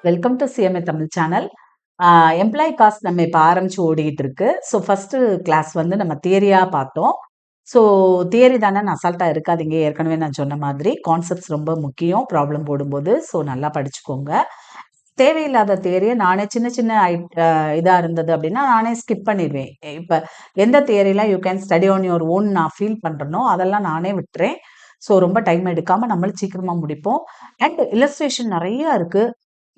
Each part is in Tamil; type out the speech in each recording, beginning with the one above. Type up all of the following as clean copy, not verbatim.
Welcome to CMA Tamil channel. Employee cost நம்ம இப்போ ஆரம்பிச்சு ஓடிக்கிட்டு இருக்கு. ஸோ ஃபர்ஸ்ட் கிளாஸ் வந்து நம்ம தியரியா பார்த்தோம். ஸோ தியரி தானே அசால்ட்டாக இருக்காதீங்க. ஏற்கனவே நான் சொன்ன மாதிரி கான்செப்ட்ஸ் ரொம்ப முக்கியம் ப்ராப்ளம் போடும்போது. ஸோ நல்லா படிச்சுக்கோங்க. தேவையில்லாத தியரியை நானே சின்ன சின்ன இதாக இருந்தது அப்படின்னா நானே ஸ்கிப் பண்ணிடுவேன். இப்போ எந்த தியரிலாம் you can study on your own நான் ஃபீல் பண்ணுறனோ அதெல்லாம் நானே விட்டுறேன். ஸோ ரொம்ப டைம் எடுக்காமல் நம்மளும் சீக்கிரமாக முடிப்போம். அண்ட் இல்லஸ்ட்ரேஷன் நிறைய இருக்கு.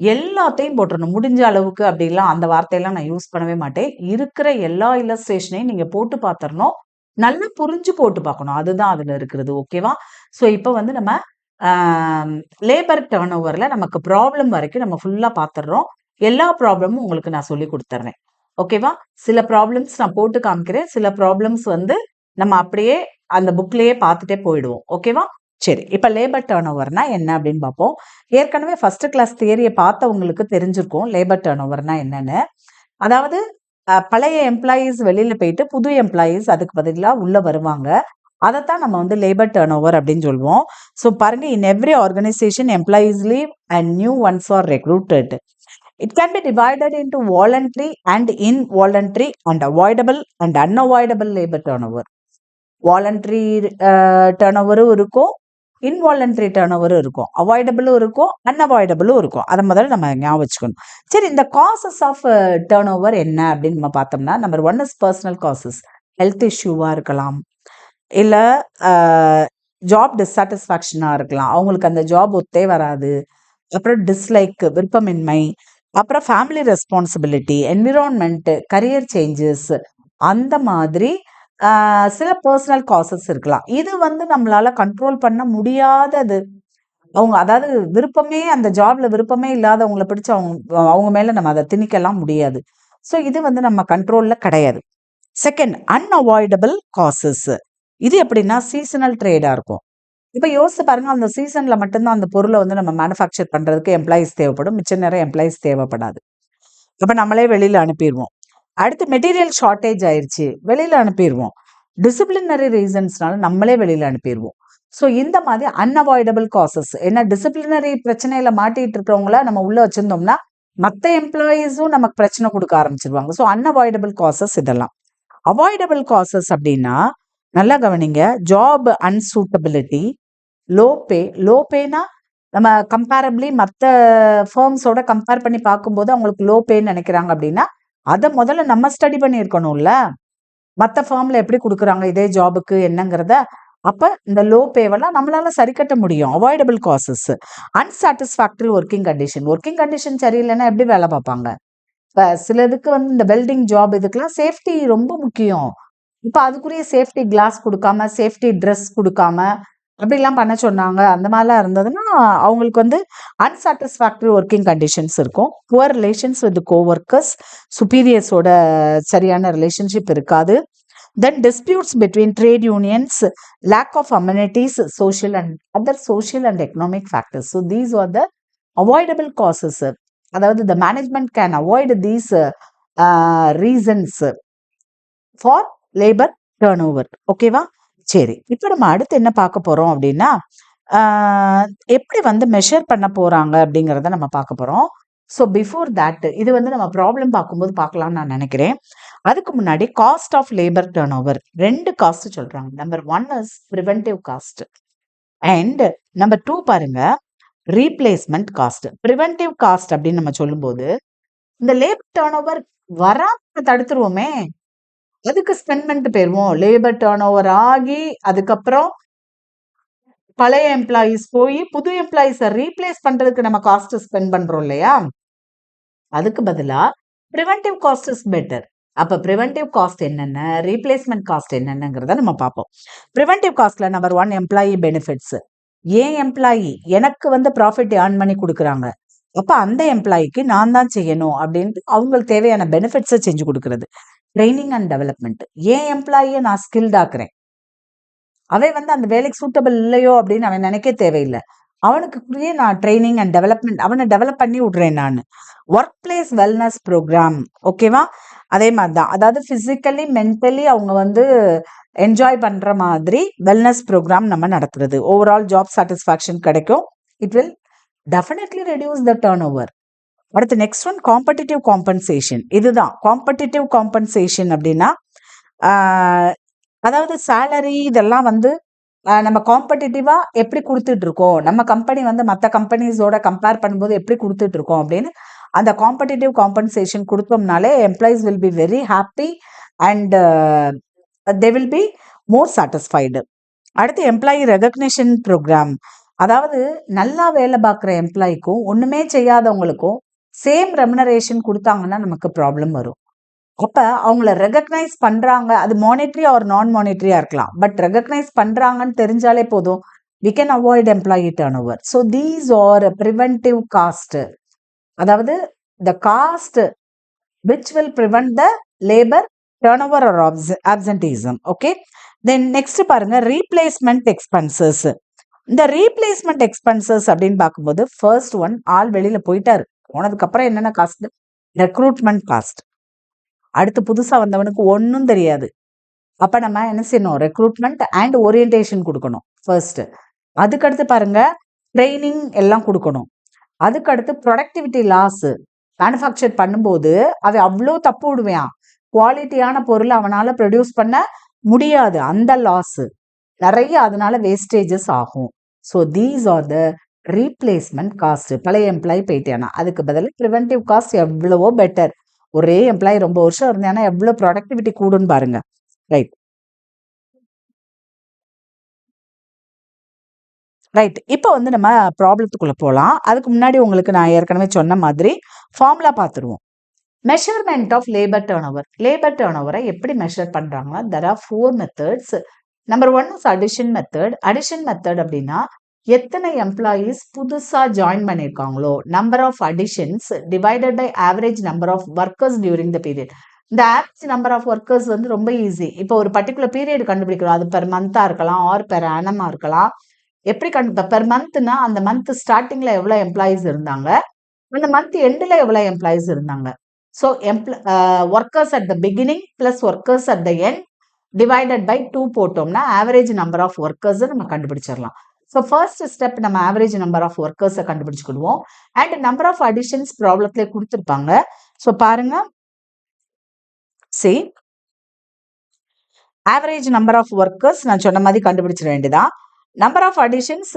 எல்லாத்தையும் போட்டுறணும் முடிஞ்ச அளவுக்கு. அப்படிலாம் அந்த வார்த்தையெல்லாம் நான் யூஸ் பண்ணவே மாட்டேன். இருக்கிற எல்லா இல்லஸ்ட்ரேஷனையும் நீங்க போட்டு பார்த்துறணும். நல்லா புரிஞ்சு போட்டு பார்க்கணும். அதுதான் அதுல இருக்கிறது. ஓகேவா? ஸோ இப்போ வந்து நம்ம லேபர் டர்ன் ஓவர்ல நமக்கு ப்ராப்ளம் வரைக்கும் நம்ம ஃபுல்லா பார்த்துடுறோம். எல்லா ப்ராப்ளமும் உங்களுக்கு நான் சொல்லி கொடுத்துட்றேன். ஓகேவா? சில ப்ராப்ளம்ஸ் நான் போட்டு காமிக்கிறேன். சில ப்ராப்ளம்ஸ் வந்து நம்ம அப்படியே அந்த புக்லயே பார்த்துட்டே போயிடுவோம். ஓகேவா? சரி. இப்ப லேபர் டர்ன் ஓவர்னா என்ன அப்படின்னு பார்ப்போம். ஏற்கனவே ஃபர்ஸ்ட் கிளாஸ் தியரியை பார்த்தவங்களுக்கு தெரிஞ்சிருக்கும் லேபர் டர்ன் ஓவர்னா என்னன்னு. அதாவது பழைய எம்ப்ளாயீஸ் வெளியில போயிட்டு புது எம்ப்ளாயீஸ் அதுக்கு பதிலாக உள்ள வருவாங்க. அதைத்தான் நம்ம வந்து லேபர் டர்ன் ஓவர் அப்படின்னு சொல்லுவோம். ஸோ பாருங்க, in every organisation employees leave and new ones are recruited. It can be divided into voluntary and involuntary and avoidable and unavoidable labor turnover. Voluntary turn இருக்கும், இன்வாலண்டரி டர்ன் இருக்கும், அவாய்டபிளும் இருக்கும், அன்அவாய்டபிளும் இருக்கும். அதை முதல்ல நம்ம ஞாபகம் வச்சுக்கணும். சரி, இந்த காசஸ் ஆஃப் டர்ன் ஓவர் என்ன அப்படின்னு நம்ம பார்த்தோம்னா, number 1 is personal causes. Health இஷ்யூவாக இருக்கலாம், இல்லை ஜாப் டிஸ்சாட்டிஸ்ஃபேக்ஷனாக இருக்கலாம், அவங்களுக்கு அந்த ஜாப் ஒத்தே வராது, அப்புறம் டிஸ்லைக் விருப்பமின்மை, அப்புறம் family responsibility, environment, career changes, அந்த மாதிரி சில பர்சனல் காசஸ் இருக்கலாம். இது வந்து நம்மளால கண்ட்ரோல் பண்ண முடியாதது. அவங்க அதாவது விருப்பமே அந்த ஜாப்ல விருப்பமே இல்லாதவங்களை பிடிச்சு அவங்க மேல நம்ம அதை திணிக்கலாம் முடியாது. ஸோ இது வந்து நம்ம கண்ட்ரோல்ல கிடையாது. Second, unavoidable causes. இது எப்படின்னா சீசனல் ட்ரேடா இருக்கும். இப்ப யோசிச்சு பாருங்க, அந்த சீசன்ல மட்டும்தான் அந்த பொருளை வந்து நம்ம மேனுஃபேக்சர் பண்றதுக்கு எம்ப்ளாயிஸ் தேவைப்படும், மிச்ச நேரம் எம்ப்ளாயிஸ் தேவைப்படாது. அப்ப நம்மளே வெளியில அனுப்பிடுவோம். அடுத்து மெட்டீரியல் ஷார்ட்டேஜ் ஆயிருச்சு, வெளியில அனுப்பிடுவோம். டிசிப்ளினரி ரீசன்ஸ்னால நம்மளே வெளியில அனுப்பிடுவோம். ஸோ இந்த மாதிரி அன்அவாய்டபிள் காசஸ். ஏன்னா டிசிப்ளினரி பிரச்சனையில மாட்டிட்டு இருக்கிறவங்கள நம்ம உள்ள வச்சிருந்தோம்னா மற்ற எம்ப்ளாயீஸும் நமக்கு பிரச்சனை கொடுக்க ஆரம்பிச்சிருவாங்க. ஸோ அன்அவாய்டபிள் காசஸ் இதெல்லாம். அவாய்டபிள் காசஸ் அப்படின்னா நல்லா கவனிங்க. ஜாப் அன்சூட்டபிலிட்டி, லோ பே. லோ பேனா நம்ம கம்பேரபிளி மற்ற ஃபர்ம்ஸோட கம்பேர் பண்ணி பார்க்கும்போது அவங்களுக்கு லோ பேன்னு நினைக்கிறாங்க அப்படின்னா அதை முதல்ல நம்ம ஸ்டடி பண்ணியிருக்கணும்ல. மற்ற ஃபார்ம்ல எப்படி கொடுக்குறாங்க இதே ஜாபுக்கு என்னங்கிறத. அப்ப இந்த லோ பேவெல்லாம் நம்மளால சரி கட்ட முடியும். Avoidable causes. Unsatisfactory working condition. Working condition சரியில்லைன்னா எப்படி வேலை பார்ப்பாங்க? இப்ப சிலதுக்கு வந்து இந்த வெல்டிங் ஜாப் இதுக்கெல்லாம் சேஃப்டி ரொம்ப முக்கியம். இப்ப அதுக்குரிய சேஃப்டி கிளாஸ் கொடுக்காம, சேஃப்டி ட்ரெஸ் கொடுக்காம அப்படிலாம் பண்ண சொன்னாங்க. அந்த மாதிரிலாம் இருந்ததுன்னா அவங்களுக்கு வந்து அன்சாட்டிஸ்ஃபேக்டரி ஒர்க்கிங் கண்டிஷன்ஸ் இருக்கும். புவர் ரிலேஷன்ஸ் வித் கோவொர்க்கர்ஸ், சுப்பீரியர்ஸோட சரியான ரிலேஷன்ஷிப் இருக்காது. Then disputes between trade unions, lack of amenities, social and other social and economic factors. So these are the avoidable causes. அதாவது the management can avoid these reasons for labour turn over. ஓகேவா? சரி, இப்போ நம்ம அடுத்து என்ன பார்க்க போறோம் அப்படின்னா, எப்படி வந்து மெஷர் பண்ண போறாங்க அப்படிங்கிறத நம்ம பார்க்க போறோம். ஸோ பிஃபோர் தட் இது வந்து நம்ம ப்ராப்ளம் பார்க்கும்போது பார்க்கலாம்னு நான் நினைக்கிறேன். அதுக்கு முன்னாடி cost of labour turn over 2 cost சொல்றாங்க. Number 1 is preventive cost and number 2 பாருங்க, ரீப்ளேஸ்மெண்ட் காஸ்ட். ப்ரிவென்டிவ் காஸ்ட் அப்படின்னு நம்ம சொல்லும்போது இந்த லேபர் டர்ன் ஓவர் வராம தடுத்துருவோமே, அதுக்கு ஸ்பெண்ட் பண்ணிட்டு போயிருவோம். லேபர் டர்ன் ஓவர் ஆகி அதுக்கப்புறம் பழைய எம்ப்ளாயீஸ் போய் புது எம்ப்ளாயீஸை ரீப்ளேஸ் பண்றதுக்கு நம்ம காஸ்ட் ஸ்பெண்ட் பண்றோம் இல்லையா? அதுக்கு பதிலா ப்ரிவென்டிவ் காஸ்ட் இஸ் பெட்டர். அப்ப ப்ரிவென்டிவ் காஸ்ட் என்னென்ன, ரீப்ளேஸ்மெண்ட் காஸ்ட் என்னென்னங்கிறத நம்ம பார்ப்போம். ப்ரிவென்டிவ் காஸ்ட்ல நம்பர் 1 எம்ப்ளாயி பெனிஃபிட்ஸ். ஏன் எம்ப்ளாயி எனக்கு வந்து ப்ராஃபிட் ஏர்ன் பண்ணி கொடுக்குறாங்க, அப்ப அந்த எம்ப்ளாயிக்கு நான் தான் செய்யணும் அப்படின்ட்டு அவங்களுக்கு தேவையான பெனிஃபிட்ஸை செஞ்சு கொடுக்கறது. Training and development. ஏன் எம்ப்ளாயியை நான் ஸ்கில்ட் ஆக்குறேன், அவன் வந்து அந்த வேலைக்கு சூட்டபிள் இல்லையோ அப்படின்னு அவன் நினைக்க தேவையில்லை. அவனுக்குரிய நான் ட்ரைனிங் அண்ட் டெவலப்மெண்ட் அவனை டெவலப் பண்ணி விட்றேன் நான். Work place wellness programme. ஓகேவா? அதே மாதிரி தான். அதாவது ஃபிசிக்கலி மென்டலி அவங்க வந்து என்ஜாய் பண்ற மாதிரி வெல்னஸ் ப்ரோக்ராம் நம்ம நடத்துறது. ஓவரால் ஜாப் சாட்டிஸ்ஃபேக்ஷன் கிடைக்கும். It will definitely reduce the turn over. அடுத்து நெக்ஸ்ட் ஒன் காம்படிட்டிவ் காம்பன்சேஷன். இதுதான் காம்படிட்டிவ் காம்பன்சேஷன் அப்படின்னா அதாவது சேலரி இதெல்லாம் வந்து நம்ம காம்படிட்டிவா எப்படி கொடுத்துட்டு இருக்கோம், நம்ம கம்பெனி வந்து மற்ற கம்பெனிஸோட கம்பேர் பண்ணும்போது எப்படி கொடுத்துட்டு இருக்கோம் அப்படின்னு அந்த காம்படிட்டிவ் காம்பன்சேஷன் கொடுத்தோம்னாலே employees will be very happy and they will be more satisfied. அடுத்து எம்ப்ளாயி ரெகக்னிஷன் ப்ரோக்ராம். அதாவது நல்லா வேலை பார்க்குற எம்ப்ளாய்க்கும் ஒன்றுமே செய்யாதவங்களுக்கும் சேம் ரெமுனரேஷன் கொடுத்தாங்கன்னா நமக்கு ப்ராப்ளம் வரும். அப்போ அவங்கள ரெகக்னைஸ் பண்ணுறாங்க, அது மானிட்ரி ஆர் நான் மானிட்ரியாக இருக்கலாம், பட் ரெகக்னைஸ் பண்ணுறாங்கன்னு தெரிஞ்சாலே போதும், we can avoid employee turnover. So these are preventive cost. அதாவது the cost which will prevent the labor turnover or absenteeism. Okay, then next பாருங்க replacement expenses. இந்த ரீப்ளேஸ்மெண்ட் எக்ஸ்பென்சஸ் அப்படின்னு பார்க்கும்போது ஃபர்ஸ்ட் ஒன், ஆள் வெளியில போயிட்டாரு, போனதுக்கு அப்புறம் என்னென்ன காஸ்ட்? Recruitment cost. அடுத்து புதுசா வந்தவனுக்கு ஒன்றும் தெரியாது, அப்ப நம்ம என்ன செய்யணும்? ரெக்ரூட்மெண்ட் அண்ட் ஓரியன்டேஷன் கொடுக்கணும் ஃபர்ஸ்ட். அதுக்கடுத்து பாருங்க ட்ரைனிங் எல்லாம் கொடுக்கணும். அதுக்கடுத்து ப்ரொடக்டிவிட்டி லாஸ். மேனுஃபேக்சர் பண்ணும்போது அவன் அவ்வளோ தப்பு விடுவான், குவாலிட்டியான பொருள் அவனால ப்ரொடியூஸ் பண்ண முடியாது, அந்த லாஸ் நிறைய, அதனால வேஸ்டேஜஸ் ஆகும். So these are the replacement cost. பழைய எம்ப்ளாயி போயிட்டேனா அதுக்கு பதிலாக ப்ரிவென்டிவ் காஸ்ட் எவ்வளவோ பெட்டர். ஒரே எம்ப்ளாயி ரொம்ப வருஷம் இருந்தேன்னா எவ்வளோ ப்ரொடக்டிவிட்டி கூடுன்னு பாருங்க. ரைட் ரைட் இப்போ வந்து நம்ம ப்ராப்ளத்துக்குள்ள போகலாம். அதுக்கு முன்னாடி உங்களுக்கு நான் ஏற்கனவே சொன்ன மாதிரி ஃபார்முலா பார்த்துருவோம். Measurement of labour turn over. Labour turn ஓவரை எப்படி மெஷர் பண்ணுறாங்கன்னா, there are 4 methods. Number 1 is addition method. Addition method அப்படின்னா எத்தனை எம்ப்ளாயீஸ் புதுசாக ஜாயின் பண்ணியிருக்காங்களோ, number of additions divided by average number of workers during the period. இந்த ஆவரேஜ் நம்பர் ஆஃப் ஒர்க்கர்ஸ் வந்து ரொம்ப ஈஸி. இப்போ ஒரு பர்டிகுலர் பீரியட் கண்டுபிடிக்கிறோம், அது பெர் மந்த்தாக இருக்கலாம் ஆர் பெர் ஆனமாக இருக்கலாம். எப்படி பெர் மந்த்னா அந்த மந்த் ஸ்டார்டிங்கில் எவ்வளோ எம்ப்ளாயீஸ் இருந்தாங்க, அந்த மந்த் எண்டில் எவ்வளோ எம்ப்ளாயீஸ் இருந்தாங்க. So workers at the beginning plus workers at the end divided by 2 போட்டோம்னா ஆவரேஜ் நம்பர் ஆஃப் ஒர்க்கர்ஸை நம்ம கண்டுபிடிச்சிடலாம். ஸோ ஃபர்ஸ்ட் ஸ்டெப் நம்ம ஆவரேஜ் நம்பர் ஆஃப் ஒர்க்கர்ஸை கண்டுபிடிச்சுக்கிடுவோம். அண்ட் நம்பர் ஆஃப் அடிஷன்ஸ் ப்ராப்ளத்திலே கொடுத்துருப்பாங்க. ஸோ பாருங்க, ஆவரேஜ் நம்பர் ஆஃப் ஒர்க்கர்ஸ் நான் சொன்ன மாதிரி கண்டுபிடிச்சிட வேண்டியதா. நம்பர் ஆஃப் அடிஷன்ஸ்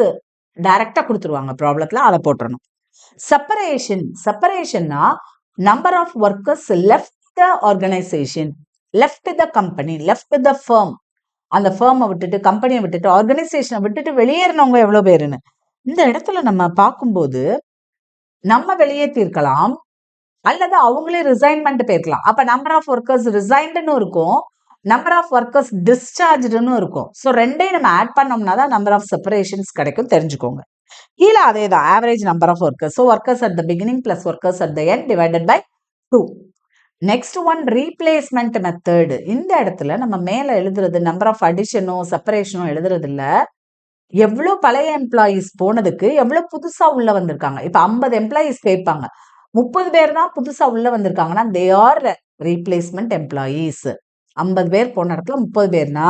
டைரக்டா கொடுத்துருவாங்க ப்ராப்ளத்துல, அதை போட்டுறணும். செப்பரேஷன்னா number of workers left the organisation, left the company, left the firm. அந்த ஃபர்மை விட்டுட்டு, கம்பெனியை விட்டுட்டு, ஆர்கனைசேஷனை விட்டுட்டு வெளியேறினவங்க எவ்வளோ பேருன்னு இந்த இடத்துல நம்ம பார்க்கும்போது நம்ம வெளியேற்றிருக்கலாம் அல்லது அவங்களே ரிசைன்மெண்ட் போயிருக்கலாம். அப்ப நம்பர் ஆஃப் ஒர்க்கர்ஸ் ரிசைன்டுன்னு இருக்கும், நம்பர் ஆஃப் ஒர்க்கர்ஸ் டிஸ்சார்ஜ்டுன்னு இருக்கும். ஸோ ரெண்டையும் நம்ம ஆட் பண்ணோம்னா தான் நம்பர் ஆஃப் செப்பரேஷன்ஸ் கிடைக்கும், தெரிஞ்சுக்கோங்க. கீழே அதே தான் average number of workers. So workers at the beginning plus workers at the end divided by 2. Next one replacement method. இந்த இடத்துல நம்ம மேல எழுதுறது நம்பர் ஆஃப் அடிஷனோ செப்பரேஷனோ எழுதுறது இல்ல, எவ்வளோ பழைய எம்ப்ளாயீஸ் போனதுக்கு எவ்வளோ புதுசா உள்ள வந்திருக்காங்க. இப்ப 50 எம்ப்ளாயீஸ் கேட்பாங்க, 30 பேர் தான் புதுசா உள்ள வந்திருக்காங்கன்னா தே ஆர் ரீப்ளேஸ்மெண்ட் எம்ப்ளாயீஸ். 50 பேர் போன இடத்துல 30 பேர்னா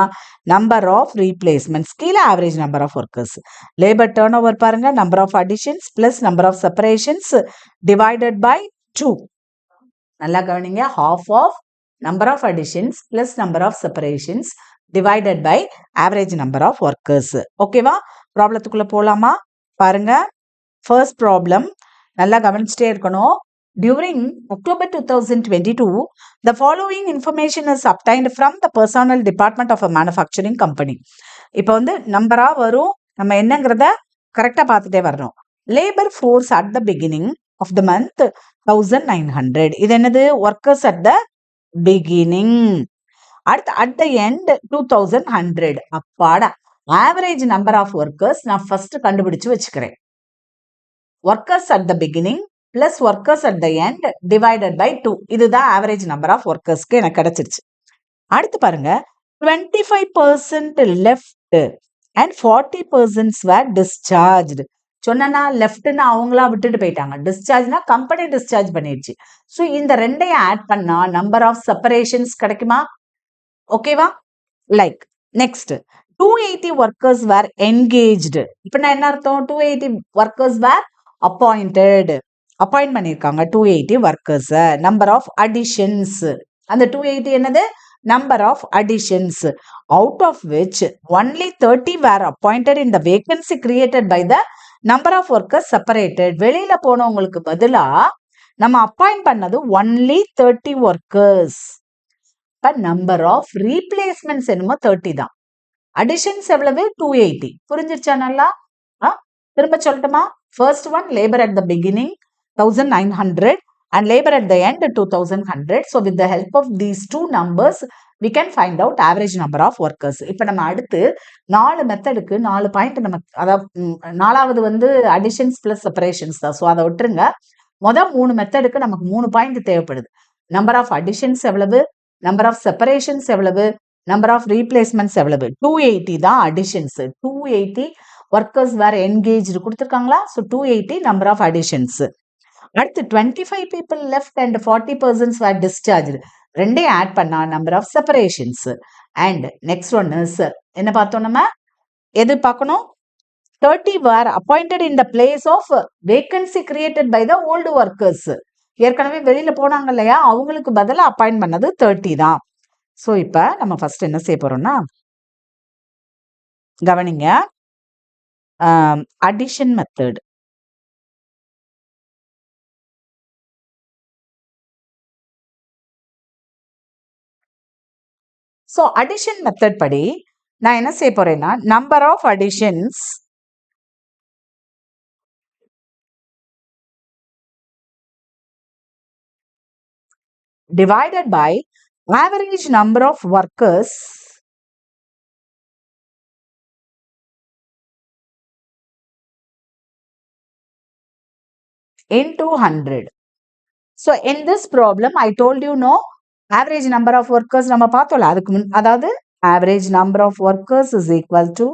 நம்பர் ஆஃப் ரீப்ளேஸ்மெண்ட்ஸ். கீழே average number of workers. Labour turn over பாருங்க, number of additions plus number of separations divided by 2. நல்லா கவனிங்க, half of number of additions plus number of separations divided by average number of workers. ஓகேவா? ப்ராப்ளத்துக்குள்ள போலாமா? பாருங்க, ஃபர்ஸ்ட் ப்ராப்ளம் நல்லா கவனிச்சுட்டே இருக்கணும். During October 2022, the following information is obtained from the personnel department of a manufacturing company. இப்போ வந்து நம்பரா வரும், நம்ம என்னங்கிறத கரெக்டாக பார்த்துட்டே வரணும். Labour force at the beginning of the month 1900. இது என்னது? Workers at the beginning. அடுத்து அட் த எண்ட் 2100. அப்பாடா, ஆவரேஜ் நம்பர் ஆஃப் ஒர்க்கர்ஸ் நான் ஃபர்ஸ்ட் கண்டுபிடிச்சு வச்சுக்கிறேன். Workers at the beginning plus workers at the end divided by 2. இதுதான் ஆவரேஜ் நம்பர் ஆஃப் ஒர்க்கர்ஸ்க்கு எனக்கு கிடைச்சிருச்சு. அடுத்து பாருங்க, 25% லெஃப்ட் அண்ட் 40% வேர் டிஸ்சார்ஜ். சொன்னா லெஃப்ட்னு அவங்களா விட்டுட்டு போயிட்டாங்க, டிஸ்சார்ஜ்னா கம்பெனி டிஸ்சார்ஜ் பண்ணிடுச்சு. ஸோ இந்த ரெண்டையும் ஆட் பண்ணா நம்பர் ஆஃப் செப்பரேஷன்ஸ் கிடைக்குமா? ஓகேவா? லைக் நெக்ஸ்ட் 280 ஒர்க்கர்ஸ் வேர் என்கேஜ்டு. இப்போ நான் என்ன அர்த்தம்? 280 ஒர்க்கர்ஸ் வேர் அப்பாயிண்டட். அப்பாயிண்ட் பண்ணியிருக்காங்க 280 ஒர்க்கர்ஸ். நம்பர் ஆஃப் அடிஷன்ஸ், அந்த 280 என்னது, number of additions. Out of which only 30 were appointed in the vacancy created by the number of workers separated. வெளியில போனவங்களுக்கு பதிலா நம்ம அப்பாயிண்ட் பண்ணது only 30 workers. Number of replacements என்னமோ 30 தான். அடிஷன்ஸ் எவ்வளவு, 280. புரிஞ்சிருச்சா நல்லா? திரும்ப சொல்லட்டுமா? First one labour at the beginning 1900 and labor at the end 2100. So with the help of these two numbers we can find out average number of workers. இப்போ நம்ம அடுத்து 4 மெத்தடுக்கு 4 பாயிண்ட் நமக்கு, அதாவது நாலாவது வந்து அடிஷன்ஸ் பிளஸ் செப்பரேஷன்ஸ் தான். ஸோ அதை விட்டுருங்க. மொதல் 3 மெத்தடுக்கு நமக்கு 3 பாயிண்ட் தேவைப்படுது. நம்பர் ஆஃப் அடிஷன்ஸ் எவ்வளவு, நம்பர் ஆஃப் செப்பரேஷன்ஸ் எவ்வளவு, நம்பர் ஆஃப் ரீப்ளேஸ்மெண்ட்ஸ் எவ்வளவு. 280 தான் அடிஷன்ஸ். 280 ஒர்க்கர்ஸ் வேற என்கேஜ்டு கொடுத்துருக்காங்களா? So 280 number of additions. அடுத்து 25 people left and 40 persons were discharged. ரெண்டே ஆட் பண்ணா number of separations. And next one is என்ன பார்த்தோம் நம்ம, எது பார்க்கணும், 30 were appointed in the place of vacancy created by the old workers. ஏற்கனவே வெளியில போனாங்க இல்லையா, அவங்களுக்கு பதிலாக அப்பாயிண்ட் பண்ணது 30 தான். ஸோ இப்போ நம்ம ஃபர்ஸ்ட் என்ன செய்ய போறோம்னா, கவனிங்க, addition method. So addition method படி நான் என்ன செய்ய போறேன்னா, number of additions divided by average number of workers into 100. So in this problem I told you no, average number of workers நம்ம பார்த்தோம்ல, அதுக்கு முன், அதாவது average number of workers is equal to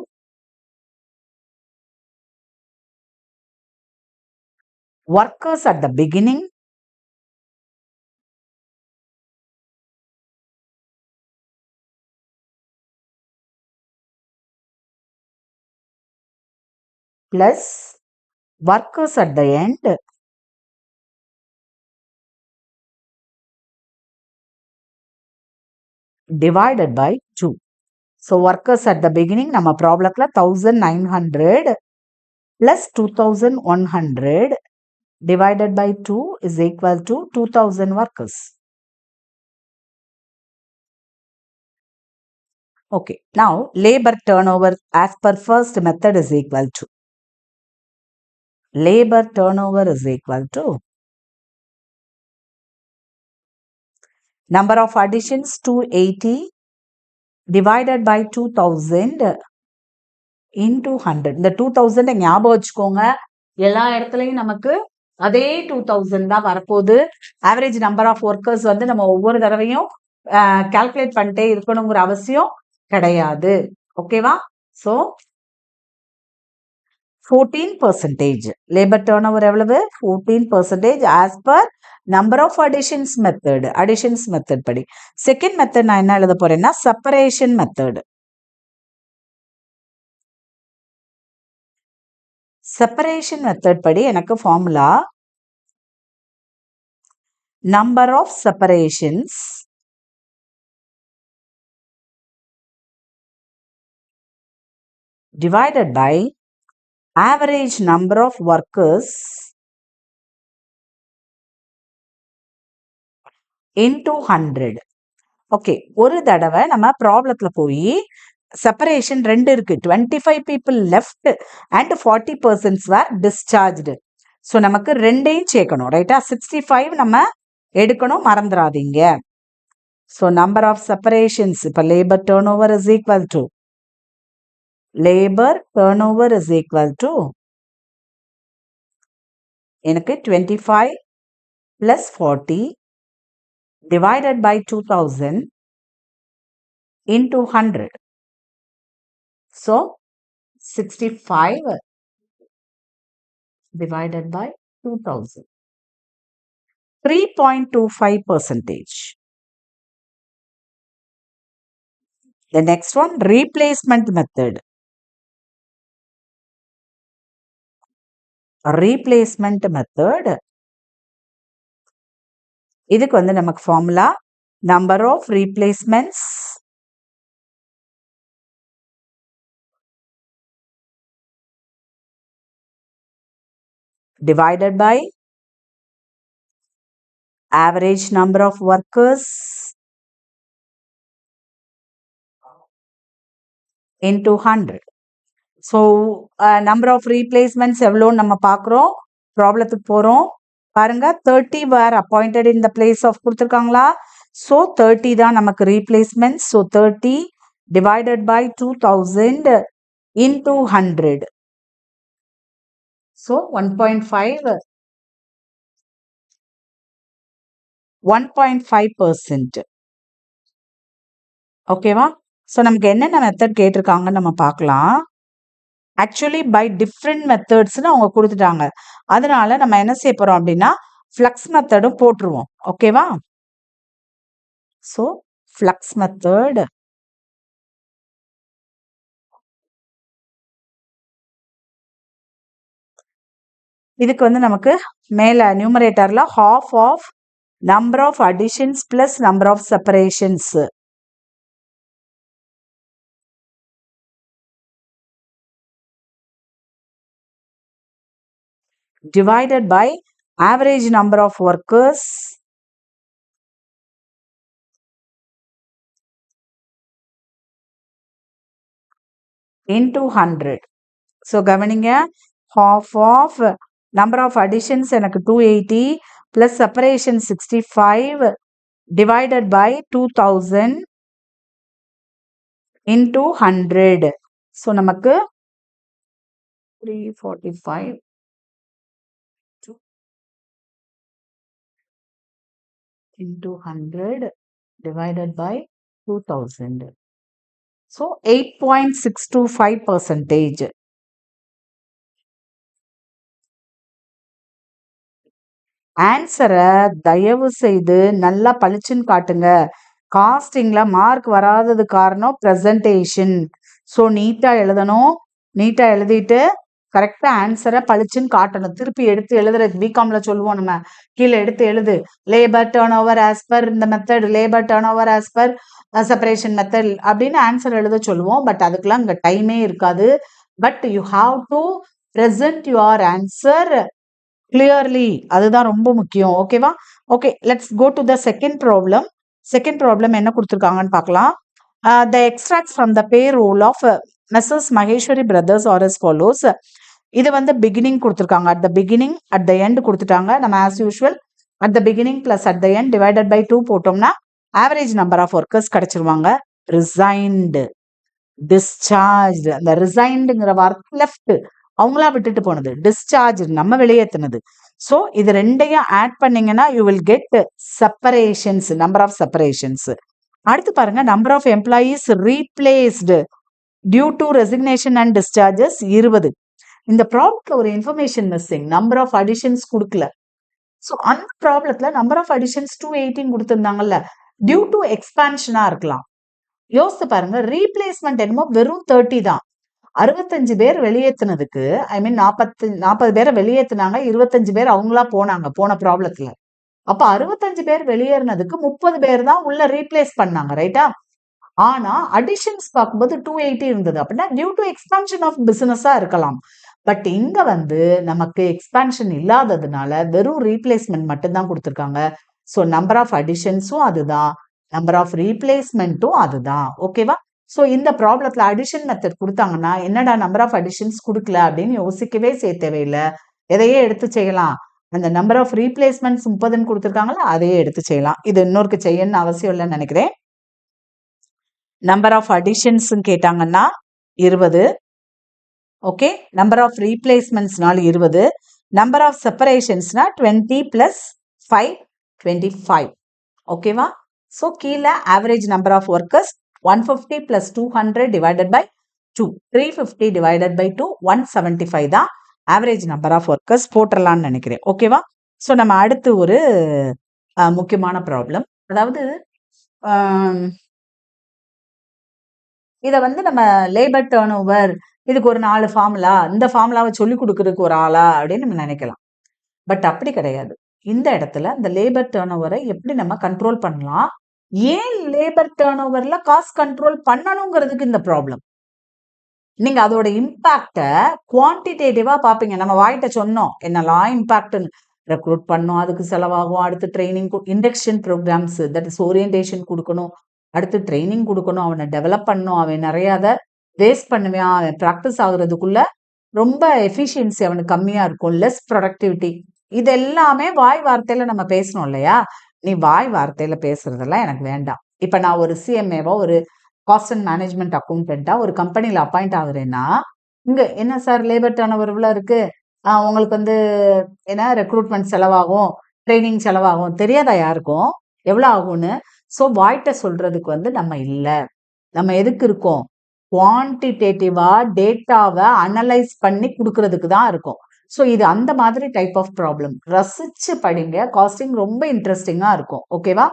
workers at the beginning plus workers at the end divided by 2. So workers at the beginning நம்ம ப்ராப்ளத்துல 1900 plus 2100 divided by 2 is equal to 2000 workers. Okay, now labor turnover as per first method is equal to, labor turnover is equal to number of additions 280 divided by 2000 into 100. இந்த 2000 ஞாபகம் வச்சுக்கோங்க, எல்லா இடத்துலையும் நமக்கு அதே 2000 தான் வரப்போகுது. ஆவரேஜ் நம்பர் ஆஃப் ஒர்க்கர்ஸ் வந்து நம்ம ஒவ்வொரு தடவையும் கால்குலேட் பண்ணிட்டே இருக்கணுங்கிற அவசியம் கிடையாது. ஓகேவா? ஸோ 14%. லேபர் டர்ன் ஓவர் எவ்வளவு, 14% as per number of additions method. Additions method படி. செகண்ட் மெத்தட் நான் என்ன எழுத போறேன்னா, செப்பரேஷன் மெத்தட். செப்பரேஷன் மெத்தட் படி எனக்கு formula number of separations divided by average number of workers into 100. Okay, ஒரு தடவை நம்ம ப்ராப்ளத்துல போய் செப்பரேஷன் 2 இருக்கு, 25 people left and 40 persons were discharged. So நமக்கு ரெண்டையும் சேர்க்கணும், ரைட்டா? 65 நம்ம எடுக்கணும், மறந்துடாதீங்க. ஸோ நம்பர் ஆஃப் செப்பரேஷன்ஸ், இப்போ labour turn over is equal to, labor turnover is equal to எனக்கு 25 plus 40 divided by 2000 into 100. So 65 divided by 2000. 3.25%. The next one, replacement method. Replacement method. இதுக்கு வந்து நமக்கு formula number of replacements divided by average number of workers into 100. So number of replacements எவ்வளோன்னு நம்ம பார்க்குறோம். ப்ராப்ளத்துக்கு போகிறோம். பாருங்க 30 were appointed in the place of கொடுத்துருக்காங்களா. ஸோ 30 தான் நமக்கு replacements. So 30 divided by 2000 into 100. So 1.5%. ஓகேவா? ஸோ நமக்கு என்னென்ன மெத்தட் கேட்டிருக்காங்கன்னு நம்ம பார்க்கலாம். ஆக்சுவலி பை டிஃப்ரெண்ட் மெத்தட்ஸ்னு அவங்க கொடுத்துட்டாங்க. அதனால நம்ம என்ன செய்ய போறோம் அப்படின்னா ஃப்ளக்ஸ் மெத்தடும் போட்டுருவோம். ஓகேவா? ஸோ ஃப்ளக்ஸ் மெத்தட் இதுக்கு வந்து நமக்கு மேல நியூமரேட்டர்ல half of number of additions plus number of separations divided by average number of workers into 100. So கவனிங்க, half of number of additions எனக்கு 280 plus separation 65 divided by 2000 into 100. So நமக்கு 345 into 100 divided by 2000. So 8.625%. ஆன்சரை தயவு செய்து நல்லா பளிச்சுன்னு காட்டுங்க. காஸ்டிங்ல மார்க் வராதது காரணம் ப்ரெசன்டேஷன். ஸோ நீட்டா எழுதணும். நீட்டா எழுதிட்டு கரெக்டா ஆன்சரை பளிச்சுன்னு காட்டணும். திருப்பி எடுத்து எழுதுறது பிகாம்ல சொல்லுவோம் நம்ம, கீழே எடுத்து எழுது labour turn over as per இந்த method, labour turn over as per separation method அப்படின்னு ஆன்சர் எழுத சொல்லுவோம். பட் அதுக்கெல்லாம் இங்க டைமே இருக்காது. But you have to present your answer clearly. அதுதான் ரொம்ப முக்கியம். ஓகேவா? Okay, let's go to the second problem. Second problem என்ன கொடுத்துருக்காங்கன்னு பார்க்கலாம். The extract from the payroll of Messrs Maheswari brothers are as follows. இது வந்து பிகினிங் கொடுத்துருக்காங்க. At the beginning at the end கொடுத்துட்டாங்க. நம்ம as usual at the beginning plus at the end divided by 2 போட்டோம்னா ஆவரேஜ் நம்பர் ஆஃப் ஒர்க்கர்ஸ் கிடைச்சிருவாங்க. ரிசைன்டு, டிஸ்சார்ஜ், அந்த ரிசைன்டுங்கிற வார்த்தை லெஃப்ட், அவங்களா விட்டுட்டு போனது. டிஸ்சார்ஜ் நம்ம வெளியேற்றினது. ஸோ இது ரெண்டையும் ஆட் பண்ணீங்கன்னா you will get separations, number of separations. அடுத்து பாருங்க, number of employees replaced due to resignation and discharges 20. இந்த ப்ராப்ளத்துல ஒரு information missing, number of additions கொடுக்கல. ஸோ அந்த ப்ராப்ளத்துல நம்பர் ஆஃப் அடிஷன்ஸ் 218 கொடுத்துருந்தாங்கல்ல, டியூ டு எக்ஸ்பான்ஷனா இருக்கலாம். யோசித்து பாருங்க, ரீப்ளேஸ்மெண்ட் என்னமோ வெறும் 30 தான். 65 பேர் வெளியேற்றினதுக்கு, ஐ மீன் 40 பேரை வெளியேற்றினாங்க, 25 பேர் அவங்களா போனாங்க போன ப்ராப்ளத்துல. அப்ப 65 பேர் வெளியேறினதுக்கு 30 பேர் தான் உள்ள ரீப்ளேஸ் பண்ணாங்க, ரைட்டா? ஆனா அடிஷன்ஸ் பார்க்கும்போது 280 இருந்தது. அப்படின்னா டியூ டு எக்ஸ்பான்ஷன் ஆஃப் பிசினஸா இருக்கலாம். பட் இங்க வந்து நமக்கு எக்ஸ்பான்ஷன் இல்லாததுனால வெறும் ரீப்ளேஸ்மெண்ட் மட்டும்தான் கொடுத்துருக்காங்க. ஸோ நம்பர் ஆஃப் அடிஷன்ஸும் அதுதான், நம்பர் ஆஃப் ரீப்ளேஸ்மெண்ட்டும் அதுதான். ஓகேவா? ஸோ இந்த ப்ராப்ளத்துல அடிஷன் மெத்தட் கொடுத்தாங்கன்னா என்னடா நம்பர் ஆஃப் அடிஷன்ஸ் கொடுக்கல அப்படின்னு யோசிக்கவே தேவையில்லை. எதையே எடுத்து செய்யலாம். அந்த நம்பர் ஆஃப் ரீப்ளேஸ்மெண்ட்ஸ் 30ன்னு கொடுத்துருக்காங்களா, அதையே எடுத்து செய்யலாம். இது இன்னொருக்கு செய்யணும்னு அவசியம் இல்லைன்னு நினைக்கிறேன். நம்பர் ஆஃப் அடிஷன்ஸ் கேட்டாங்கன்னா 20. ஓகே, நம்பர் ஆஃப் ரீப்ளேஸ்மெண்ட்ஸ்னால 20, நம்பர் ஆஃப் செப்பரேஷன்ஸ்னா 20 பிளஸ் 5 25. ஓகேவா? ஸோ கீழே average number of workers 150 plus 200 divided by 2, 350 divided by 2, 175 தான் ஆவரேஜ் நம்பர் ஆஃப் ஒர்க்கர்ஸ் போட்டுடலான்னு நினைக்கிறேன். ஓகேவா? ஸோ நம்ம அடுத்து ஒரு முக்கியமான ப்ராப்ளம், அதாவது இதை வந்து நம்ம லேபர் டேர்ன் ஓவர், இதுக்கு ஒரு 4 ஃபார்முலா, இந்த ஃபார்முலாவை சொல்லி கொடுக்கறதுக்கு ஒரு ஆளா அப்படின்னு நம்ம நினைக்கலாம். பட் அப்படி கிடையாது. இந்த இடத்துல இந்த லேபர் டர்ன் ஓவரை எப்படி நம்ம கண்ட்ரோல் பண்ணலாம், ஏன் லேபர் டர்ன் ஓவர்ல காஸ்ட் கண்ட்ரோல் பண்ணணுங்கிறதுக்கு இந்த ப்ராப்ளம். நீங்க அதோட இம்பாக்ட குவான்டிடேட்டிவா பாப்பீங்க. நம்ம வாயிட்ட சொன்னோம் என்னெல்லாம் இம்பாக்ட்னு. ரெக்ரூட் பண்ணோம், அதுக்கு செலவாகும், அடுத்து training, induction programmes, that is orientation கொடுக்கணும், அடுத்து ட்ரைனிங் கொடுக்கணும், அவனை டெவலப் பண்ணணும், அவன் நிறைய அதை வேஸ்ட் பண்ணுவான், அவன் ப்ராக்டிஸ் ஆகுறதுக்குள்ள ரொம்ப எஃபிஷியன்சி அவனுக்கு கம்மியா இருக்கும், லெஸ் ப்ரொடக்டிவிட்டி. இது எல்லாமே வாய் வார்த்தையில நம்ம பேசணும் இல்லையா? நீ வாய் வார்த்தையில பேசுறதெல்லாம் எனக்கு வேண்டாம். இப்ப நான் ஒரு சிஎம்ஏவா, ஒரு காஸ்ட் அண்ட் மேனேஜ்மெண்ட் அக்கௌண்டன்ட்டா ஒரு கம்பெனில அப்பாயிண்ட் ஆகுறேன்னா, இங்க என்ன சார் லேபர் டர்ன் ஓவர் இவ்வளோ இருக்கு, உங்களுக்கு வந்து என்ன ரெக்ரூட்மெண்ட் செலவாகும், ட்ரைனிங் செலவாகும், தெரியாதா யாருக்கும் எவ்வளோ ஆகும்னு? ஸோ வாய்ட்ட சொல்றதுக்கு வந்து நம்ம இல்லை. நம்ம எதுக்கு இருக்கோம்? குவான்டிடேட்டிவா டேட்டாவை அனலைஸ் பண்ணி கொடுக்கறதுக்கு தான் இருக்கும். ஸோ இது அந்த மாதிரி டைப் ஆஃப் ப்ராப்ளம். ரசிச்சு படிங்க, காஸ்டிங் ரொம்ப இன்ட்ரெஸ்டிங்கா இருக்கும். ஓகேவா?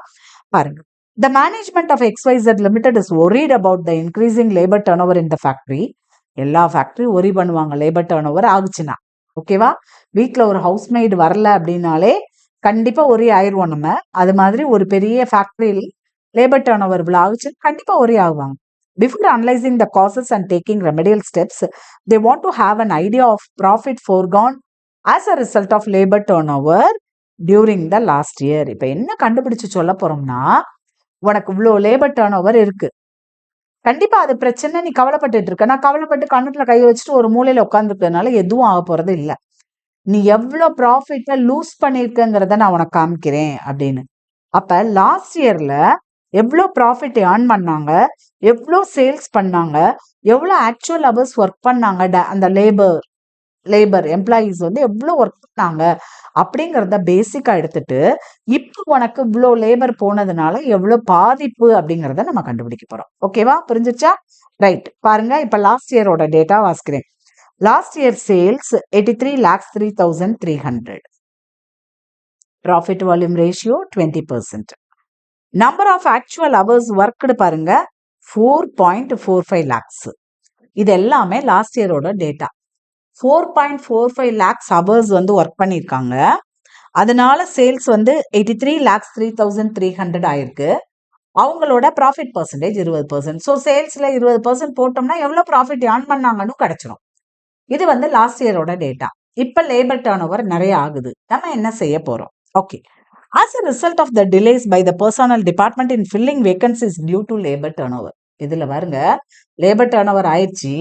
பாருங்க. The management of XYZ Limited is worried about the increasing labor turnover in the factory. எல்லா ஃபேக்டரி ஒரி பண்ணுவாங்க லேபர் டர்ன் ஓவர் ஆகுச்சுன்னா. ஓகேவா? வீட்டில் ஒரு ஹவுஸ்மெய்டு வரல அப்படின்னாலே கண்டிப்பா ஒரி ஆயிடுவோம் நம்ம. அது மாதிரி ஒரு பெரிய ஃபேக்டரியில் லேபர் டர்ன் ஓவர் இவ்வளோ ஆகுச்சுன்னா கண்டிப்பா worry ஆகுவாங்க. Before analyzing the causes and taking remedial steps, they want to have an idea of profit foregone as a result of labor turnover during the last year. இப்போ என்ன கண்டுபிடிச்சு சொல்ல போறோம்னா, உனக்கு இவ்வளோ லேபர் டர்ன் ஓவர் இருக்கு, கண்டிப்பா அது பிரச்சனை, நீ கவலைப்பட்டுட்டு இருக்க. நான் கவலைப்பட்டு கண்ணத்துல கையை வச்சுட்டு ஒரு மூலையில உட்காந்துருக்கிறதுனால எதுவும் ஆக போறது இல்லை. நீ எவ்வளோ ப்ராஃபிட்டை லூஸ் பண்ணிருக்கங்கிறத நான் உனக்கு காமிக்கிறேன் அப்படின்னு. அப்ப லாஸ்ட் இயர்ல எவ்வளோ ப்ராஃபிட் ஏர்ன் பண்ணாங்க, எவ்வளோ சேல்ஸ் பண்ணாங்க, எவ்வளோ ஆக்சுவல் ஹவர்ஸ் ஒர்க் பண்ணாங்க, அந்த லேபர் எம்ப்ளாயீஸ் வந்து எவ்வளோ ஒர்க் பண்ணாங்க அப்படிங்கிறத பேசிக்கா எடுத்துட்டு, இப்போ உனக்கு இவ்வளோ லேபர் போனதுனால எவ்வளோ பாதிப்பு அப்படிங்கிறத நம்ம கண்டுபிடிக்க போறோம். ஓகேவா? புரிஞ்சிச்சா? ரைட். பாருங்க, இப்ப லாஸ்ட் இயரோட டேட்டா வாசிக்கிறேன். Last year sales 83,03,300. Profit volume ratio 20%. Number of actual hours worked பாருங்க 4.45 lakhs. இது எல்லாமே லாஸ்ட் இயரோட டேட்டா. 4.45 lakhs ஹவர்ஸ் வந்து ஒர்க் பண்ணியிருக்காங்க. அதனால சேல்ஸ் வந்து 83,03,300 ஆயிருக்கு. அவங்களோட ப்ராஃபிட் பர்சன்டேஜ் 20%. ஸோ சேல்ஸ்ல 20% போட்டோம்னா எவ்வளோ ப்ராஃபிட் ஏர்ன் பண்ணாங்கன்னு கிடைச்சிரும். இது வந்து லாஸ்ட் இயரோட டேட்டா. இப்போ லேபர் டர்ன் ஓவர் நிறைய ஆகுது. நம்ம என்ன செய்ய போறோம்? Okay. As a result of the delays by the personnel department in filling vacancies due to labor turnover. இதுல பாருங்க, லேபர் டர்ன் ஓவர் ஆயிடுச்சு,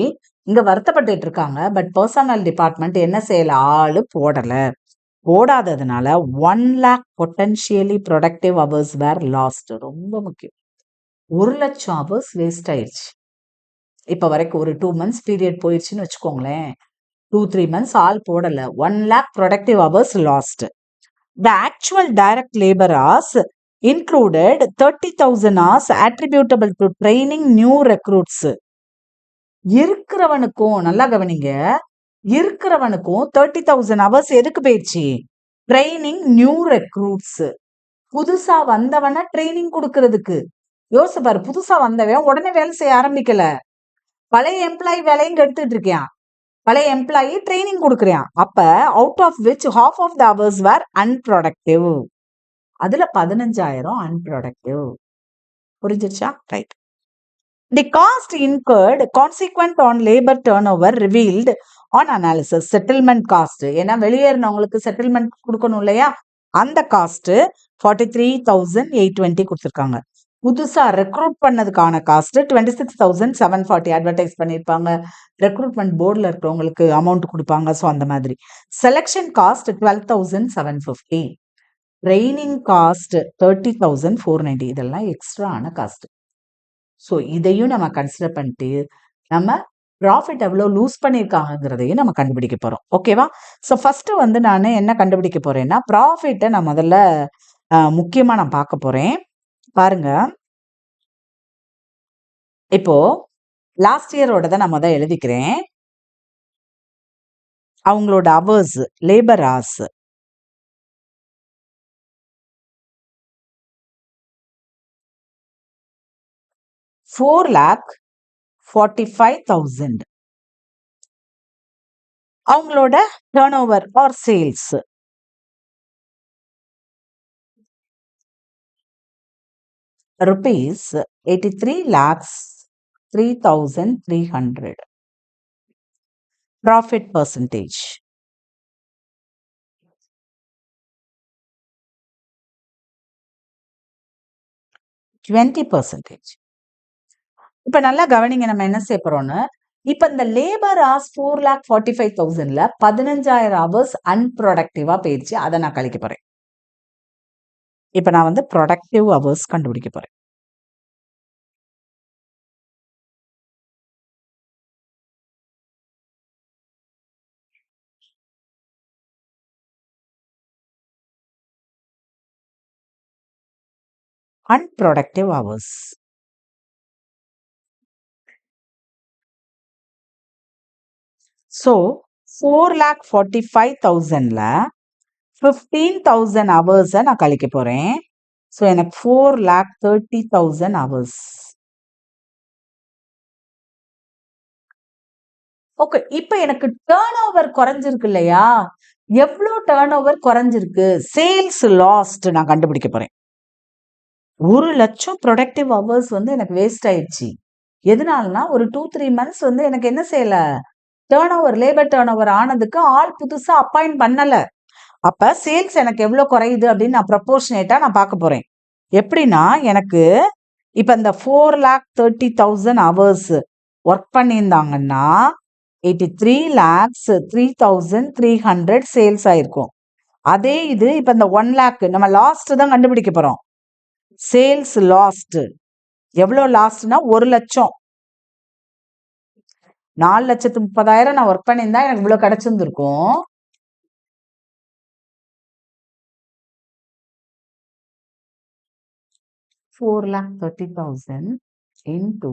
இங்க வருத்தப்பட்டு இருக்காங்க. பட் பர்சனல் டிபார்ட்மெண்ட் என்ன செய்யல, ஆளு போடாததுனால 1 lakh பொட்டன்ஷியலி ப்ரொடக்டிவ் ஹவர்ஸ் வேர் லாஸ்ட். ரொம்ப முக்கியம். 1,00,000 ஹவர்ஸ் வேஸ்ட் ஆயிடுச்சு. இப்ப வரைக்கும் ஒரு 2 months பீரியட் போயிடுச்சுன்னு வச்சுக்கோங்களேன். 2-3 months ஆள் போடல. 1 lakh productive hours last. The actual direct labor hours included 30,000 hours attributable to training new recruits. இருக்கிறவனுக்கும், நல்லா கவனிங்க, இருக்கிறவனுக்கும் 30,000 hours எதுக்கு போயிடுச்சு? Training new recruits. புதுசா வந்தவன ட்ரைனிங் கொடுக்கறதுக்கு. யோசிச்சு பாரு, புதுசா வந்தவன் உடனே வேலை செய்ய ஆரம்பிக்கல. பழைய எம்ப்ளாயி வேலையும் எடுத்துட்டு இருக்கான். பழைய எம்ப்ளாயி ட்ரைனிங் கொடுக்குறான். அப்ப out of which half of the hours were unproductive. அதுல 15,000 unproductive. புரிஞ்சிருச்சா? Right. The cost incurred consequent on labor turnover revealed on analysis. Settlement cost, ஏன்னா வெளியேறினவங்களுக்கு செட்டில்மெண்ட் கொடுக்கணும் இல்லையா, அந்த காஸ்ட் 43,820 கொடுத்துருக்காங்க. புதுசா ரெக்ரூட் பண்ணதுக்கான காஸ்ட் 26,740 அட்வர்டைஸ் பண்ணியிருப்பாங்க. ரெக்ரூட்மெண்ட் போர்டில் இருக்கிறவங்களுக்கு அமௌண்ட் கொடுப்பாங்க. ஸோ அந்த மாதிரி. Selection cost 12,750. Training cost 30,490. இதெல்லாம் எக்ஸ்ட்ரா ஆன காஸ்ட். ஸோ இதையும் நம்ம கன்சிடர் பண்ணிட்டு நம்ம ப்ராஃபிட் எவ்வளோ லூஸ் பண்ணியிருக்காங்கிறதையும் நம்ம கண்டுபிடிக்க போகிறோம். ஓகேவா? ஸோ ஃபர்ஸ்ட் வந்து நான் என்ன கண்டுபிடிக்க போறேன்னா, ப்ராஃபிட்டை நான் முதல்ல முக்கியமாக நான் பார்க்க போறேன். பாருங்க, இப்போ லாஸ்ட் இயரோட நான் முதல் எழுதிக்கிறேன். அவங்களோட அவர்ஸ், லேபர் ஹவர்ஸ் 4,45,000. அவங்களோட turn over or sales rupees 83 lakhs 3,300. Profit percentage 20%. இப்ப நல்லா கவனிங்க நம்ம என்ன செய்ய போறோம்னு. இப்ப இந்த லேபர் ஹார்ஸ் 4,45,000ல 15,000 ஹவர்ஸ் அன்ப்ரொடக்டிவா போயிடுச்சு. அதை நான் கழிக்க போறேன். இப்ப நான் வந்து ப்ரொடக்டிவ் ஹவர்ஸ் கண்டுபிடிக்க போறேன். unproductive hours. So 4,45,000ல 15,000 hours நான் கழிக்க போறேன். ஸோ எனக்கு 4,30,000 hours. ஓகே, இப்ப எனக்கு டேர்ன் ஓவர் குறைஞ்சிருக்கு இல்லையா? எவ்வளோ டேர்ன் ஓவர் குறைஞ்சிருக்கு? சேல்ஸ் லாஸ்ட் நான் கண்டுபிடிக்க போறேன். 1,00,000 ப்ரொடக்டிவ் ஹவர்ஸ் வந்து எனக்கு வேஸ்ட் ஆயிடுச்சு. எதனாலனா ஒரு 2-3 months வந்து எனக்கு என்ன செய்யல, turn over labour turn over ஆனதுக்கு ஆள் புதுசா அப்பாயிண்ட் பண்ணல. அப்ப சேல்ஸ் எனக்கு எவ்வளவு குறையுது அப்படின்னு நான் ப்ரொபோர்ஷனேட்டா நான் பார்க்க போறேன். எப்படின்னா எனக்கு இப்ப இந்த 4,30,000 ஹவர்ஸ் ஒர்க் பண்ணியிருந்தாங்கன்னா 83,03,300 சேல்ஸ் ஆயிருக்கும். அதே இது இப்ப இந்த 1 lakh நம்ம லாஸ்ட் தான் கண்டுபிடிக்க போறோம். சேல்ஸ் லாஸ்ட் எவ்வளவு லாஸ்ட்னா 1,00,000. 4,30,000 நான் ஒர்க் பண்ணியிருந்தா எனக்கு இவ்வளவு கிடைச்சிருந்திருக்கும். $4,30,000 into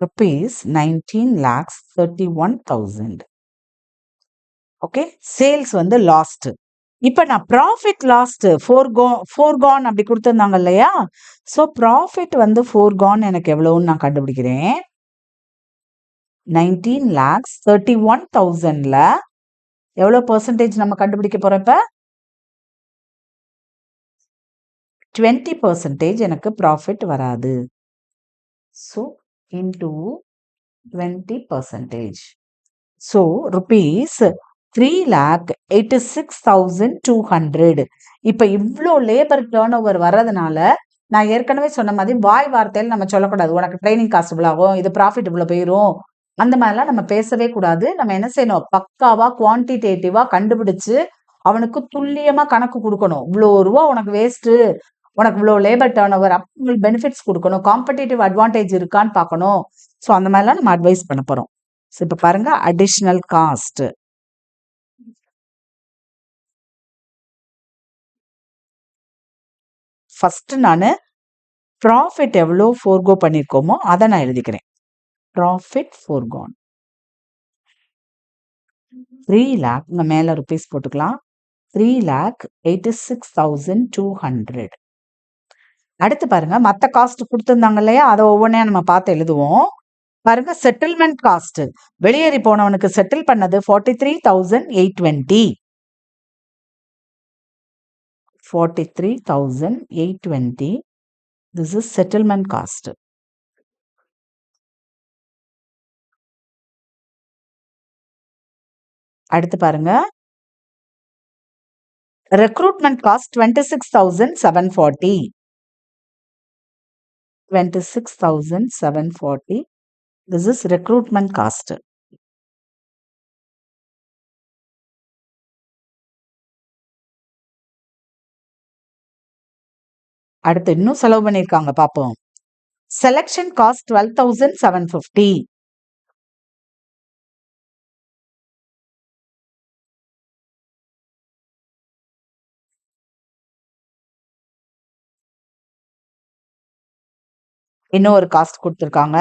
rupees 19,31,000. ஓகே, சேல்ஸ் வந்து லாஸ்ட். இப்ப நான் ப்ராஃபிட் லாஸ்ட் ஃபோர்கான் அப்படி கொடுத்துருந்தாங்க இல்லையா? ஸோ ப்ராஃபிட் வந்து ஃபோர்கான் எனக்கு எவ்வளவுன்னு நான் கண்டுபிடிக்கிறேன். 19,31,000ல எவ்வளவு பெர்சன்டேஜ் நம்ம கண்டுபிடிக்க போறோம்? இப்ப 20% எனக்கு ப்ராஃபிட் வராது. So into 20%. So rupees 3,86,200. இப்ப இவ்ளோ லேபர் டேர்ன் ஓவர் வர்றதுனால நான் ஏற்கனவே சொன்ன மாதிரி வாய் வார்த்தையில் நம்ம சொல்லக்கூடாது, உனக்கு ட்ரைனிங் காஸ்ட் இவ்வளோ ஆகும், இது ப்ராஃபிட் இவ்வளோ போயிடும், அந்த மாதிரிலாம் நம்ம பேசவே கூடாது. நம்ம என்ன செய்யணும், பக்காவா குவான்டிடேட்டிவா கண்டுபிடிச்சு அவனுக்கு துல்லியமா கணக்கு கொடுக்கணும். இவ்வளோ ரூபா உனக்கு வேஸ்ட்டு, உனக்கு இவ்வளோ லேபர் டேர்ன் ஓவர், உங்களுக்கு பெனிஃபிட்ஸ் கொடுக்கணும், காம்படிட்டிவ் அட்வான்டேஜ் இருக்கான்னு பார்க்கணும். ஸோ அந்த மாதிரிலாம் நம்ம அட்வைஸ் பண்ண போறோம். ஸோ இப்போ பாருங்க, அடிஷ்னல் காஸ்ட் ஃபர்ஸ்ட் நான் ப்ராஃபிட் எவ்வளோ ஃபோர்கோ பண்ணியிருக்கோமோ அதை நான் எழுதிக்கிறேன். ப்ராஃபிட் ஃபோர்கான் 3 lakh, இங்கே மேலே ருபீஸ் போட்டுக்கலாம். 3,86,200. அடுத்து பாருங்க, மற்ற காஸ்ட் கொடுத்துருந்தாங்க இல்லையா, அதை ஒவ்வொன்றையா நம்ம பார்த்து எழுதுவோம். பாருங்க, செட்டில்மெண்ட் காஸ்ட் வெளியேறி போனவனுக்கு செட்டில் பண்ணது 43,820. 43,820. This is settlement cost. அடுத்து பாருங்க, recruitment cost 26,740. 26,740. This is recruitment cost. அடுத்து இன்னும் செலவு பண்ணியிருக்காங்க பார்ப்போம். Selection cost 12,750. இன்னொரு காஸ்ட் கொடுத்துருக்காங்க.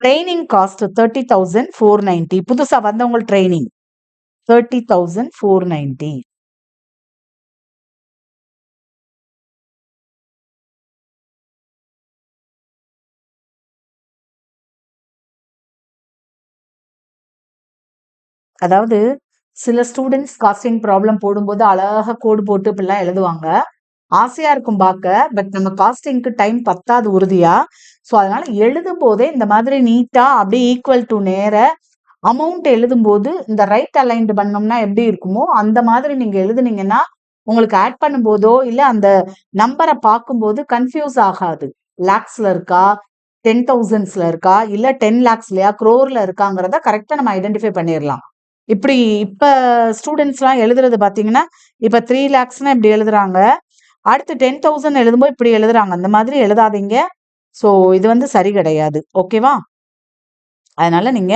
Training cost 30,490. புதுசா வந்தவங்க ட்ரைனிங் 30,490. அதாவது சில ஸ்டூடெண்ட்ஸ் காஸ்டிங் ப்ராப்ளம் போடும்போது அழகா கோடு போட்டு இப்படிலாம் எழுதுவாங்க. ஆசையா இருக்கும் பார்க்க. பட் நம்ம காஸ்டிங்க்கு டைம் பத்தாது உறுதியா. ஸோ அதனால எழுதும் போதே இந்த மாதிரி நீட்டா அப்படியே ஈக்குவல் டு நேர அமௌண்ட் எழுதும்போது இந்த ரைட் அலைன்டு பண்ணோம்னா எப்படி இருக்குமோ அந்த மாதிரி நீங்க எழுதுனீங்கன்னா உங்களுக்கு ஆட் பண்ணும்போதோ இல்ல அந்த நம்பரை பார்க்கும்போது கன்ஃபியூஸ் ஆகாது. லேக்ஸ்ல இருக்கா, 10,000ஸ்ல இருக்கா, இல்ல 10 லேக்ஸ்லயா, crore இருக்காங்கிறத கரெக்டா நம்ம ஐடென்டிஃபை பண்ணிடலாம். இப்படி இப்ப ஸ்டூடெண்ட்ஸ்லாம் எழுதுறது பாத்தீங்கன்னா, இப்ப 3 லேக்ஸ்னா இப்படி எழுதுறாங்க. அடுத்து 10,000 எழுதும்போது இப்படி எழுதுறாங்க. அந்த மாதிரி எழுதாதீங்க. ஸோ இது வந்து சரி கிடையாது. ஓகேவா? அதனால நீங்க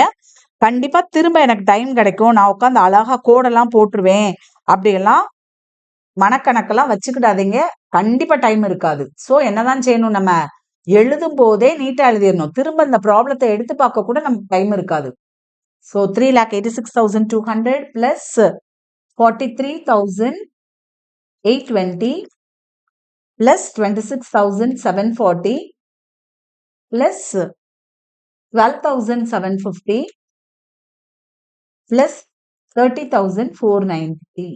கண்டிப்பா திரும்ப எனக்கு டைம் கிடைக்கும். நான் உட்காந்து அழகா கோடெல்லாம் போட்டுருவேன். அப்படியெல்லாம் மனக்கணக்கெல்லாம் வச்சுக்கிடாதீங்க. கண்டிப்பா டைம் இருக்காது. ஸோ என்னதான் செய்யணும் நம்ம? எழுதும் போதே நீட்டா எழுதிடணும். திரும்ப இந்த ப்ராப்ளத்தை எடுத்து பார்க்க கூட நமக்கு டைம் இருக்காது. So 3,86,200 plus 43,820 plus 26,740 plus 12,750 plus 30,490.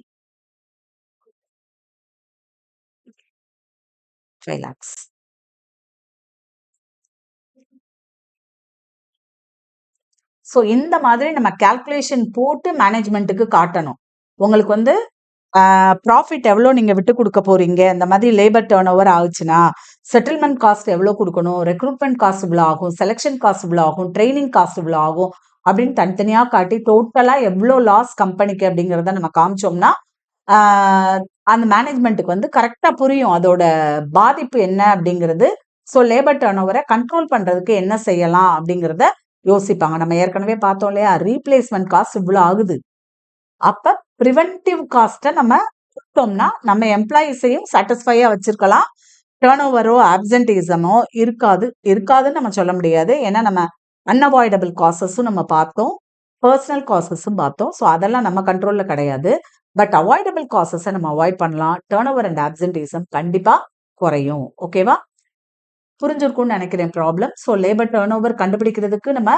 5 lakhs. So இந்த மாதிரி நம்ம கால்குலேஷன் போட்டு மேனேஜ்மெண்ட்டுக்கு காட்டணும். உங்களுக்கு வந்து ப்ராஃபிட் எவ்வளோ நீங்க விட்டு கொடுக்க போறீங்க, இந்த மாதிரி லேபர் டர்ன் ஓவர் ஆகுச்சுன்னா செட்டில்மெண்ட் காஸ்ட் எவ்வளோ கொடுக்கணும், ரெக்ரூட்மெண்ட் காஸ்ட் இவ்வளோ ஆகும், செலெக்ஷன் காஸ்ட் இவ்வளோ ஆகும், ட்ரைனிங் காஸ்ட் இவ்வளோ ஆகும் அப்படின்னு தனித்தனியா காட்டி டோட்டலா எவ்வளோ லாஸ் கம்பெனிக்கு அப்படிங்கிறத நம்ம காமிச்சோம்னா அந்த மேனேஜ்மெண்ட்டுக்கு வந்து கரெக்டா புரியும் அதோட பாதிப்பு என்ன அப்படிங்கிறது. ஸோ லேபர் டர்ன் ஓவரை கண்ட்ரோல் பண்றதுக்கு என்ன செய்யலாம் அப்படிங்கிறத யோசிப்பாங்க. நம்ம ஏற்கனவே பார்த்தோம் இல்லையா, ரீப்ளேஸ்மெண்ட் காஸ்ட் இவ்வளோ ஆகுது. அப்ப ப்ரிவென்டிவ் காஸ்ட்டை நம்ம கொடுத்தோம்னா நம்ம எம்ப்ளாயிஸையும் சாட்டிஸ்ஃபையா வச்சிருக்கலாம். டேர்ன் ஓவரோ ஆப்சன்டிசமோ இருக்காதுன்னு நம்ம சொல்ல முடியாது. ஏன்னா நம்ம அன்அவாய்டபிள் காசஸும் நம்ம பார்த்தோம், பர்சனல் காசஸும் பார்த்தோம். ஸோ அதெல்லாம் நம்ம கண்ட்ரோல்ல கிடையாது. பட் அவாய்டபிள் காசஸை நம்ம அவாய்ட் பண்ணலாம். டேர்ன் ஓவர் அண்ட் ஆப்சன்டிசம் கண்டிப்பா குறையும். ஓகேவா? புரிஞ்சிருக்கும்னு நினைக்கிறேன் problem. So labour turn over கண்டுபிடிக்கிறதுக்கு நம்ம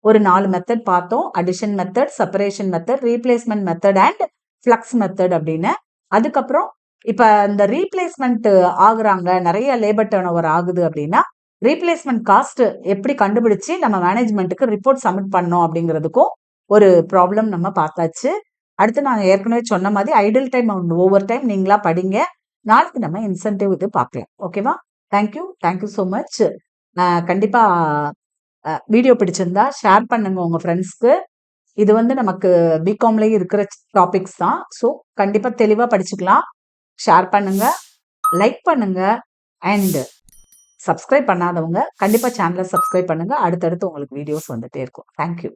ஒரு 4 மெத்தட் பார்த்தோம். Addition method, separation method, replacement method and flux method அப்படின்னு. அதுக்கப்புறம் இப்ப இந்த ரீப்ளேஸ்மெண்ட் ஆகுறாங்க, நிறைய லேபர் டேர்ன் ஓவர் ஆகுது அப்படின்னா ரீப்ளேஸ்மெண்ட் காஸ்ட் எப்படி கண்டுபிடிச்சு நம்ம மேனேஜ்மெண்ட்டுக்கு ரிப்போர்ட் சப்மிட் பண்ணோம் அப்படிங்கிறதுக்கும் ஒரு ப்ராப்ளம் நம்ம பார்த்தாச்சு. அடுத்து நான் ஏற்கனவே சொன்ன மாதிரி ஐடில் டைம் ஓவர் டைம் நீங்களா படிங்க. நாளைக்கு நம்ம இன்சென்டிவ் இது பார்க்கலாம். ஓகேவா? Thank you so much. கண்டிப்பா வீடியோ பிடிச்சிருந்தா ஷேர் பண்ணுங்க உங்க ஃப்ரெண்ட்ஸ்க்கு. இது வந்து நமக்கு பிகாம்லயே இருக்கிற டாபிக்ஸ் தான். ஸோ கண்டிப்பா தெளிவா படிச்சுக்கலாம். ஷேர் பண்ணுங்க, லைக் பண்ணுங்க அண்ட் சப்ஸ்கிரைப் பண்ணாதவங்க கண்டிப்பா சேனலை சப்ஸ்கிரைப் பண்ணுங்க. அடுத்தடுத்து உங்களுக்கு வீடியோஸ் வந்துட்டே இருக்கும். தேங்க்யூ.